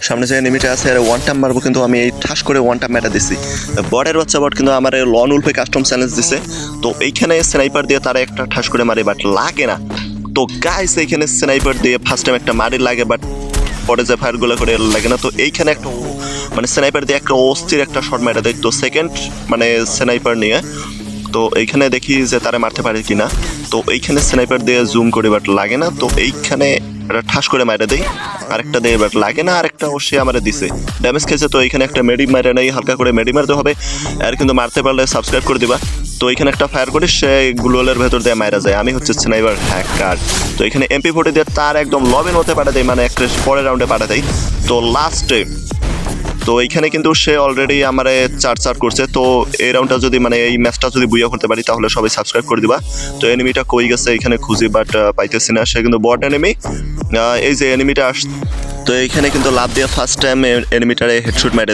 সামনে যে এনিমিটা আছে আর ওয়ান টাইম মারবো, কিন্তু আমি এই ঠাস করে ওয়ান টাইম মেটা দিছি। বটের বাচ্চা বট কিন্তু আমার লন উল্ফে কাস্টম চ্যালেঞ্জ দিছে, তো এইখানে স্নাইপার দিয়ে তারা একটা ঠাস করে মারে, বাট লাগে না। তো গাইস এইখানে স্নাইপার দিয়ে ফার্স্ট টাইম একটা মারি লাগে, বাট পরে যে ফায়ারগুলো করে লাগে না। তো এইখানে একটা মানে স্নাইপার দিয়ে একটা অস্থির একটা শট মেটা দেয়। তো সেকেন্ড মানে স্নাইপার নিয়ে তো এইখানে দেখি যে তারা মারতে পারে কিনা। তো এইখানে স্নাইপার দিয়ে জুম করে, বাট লাগে না। তো এইখানে একটা ঠাস করে মারা দেয়, আরেকটা দিয়ে বাট লাগে না, আরেকটা অবশ্যই আমার দিছে, ড্যামেজ খেয়েছে। তো এইখানে একটা মেডি মারা নেই, হালকা করে মেডি মারতে হবে। আর কিন্তু মারতে পারলে সাবস্ক্রাইব করে দিবা। তো এখানে একটা ফায়ার করে সে গ্লোয়ালের ভেতর দিয়ে মারা যায়। আমি হচ্ছে স্নাইপার হ্যাকার। তো এখানে MP40 দিয়ে তার একদম লবের মধ্যে পাঠা দেয়, মানে একটা পরের রাউন্ডে পাঠা দেয়। তো লাস্টে তো এইখানে কিন্তু সে অলরেডি আমার 4-4 করছে। তো এই রাউন্ডটা যদি মানে এই ম্যাচটা যদি বুইয়া করতে পারি তাহলে সবাই সাবস্ক্রাইব করে দিবা। তো এনিমিটা কই গেছে এখানে খুঁজি, বাট পাইতেছি না। সে কিন্তু বট এনিমি। এই যে এনিমিটা তো এইখানে কিন্তু লাভ দিয়ে ফার্স্ট টাইম এনিমিটারে হেডশট মেরে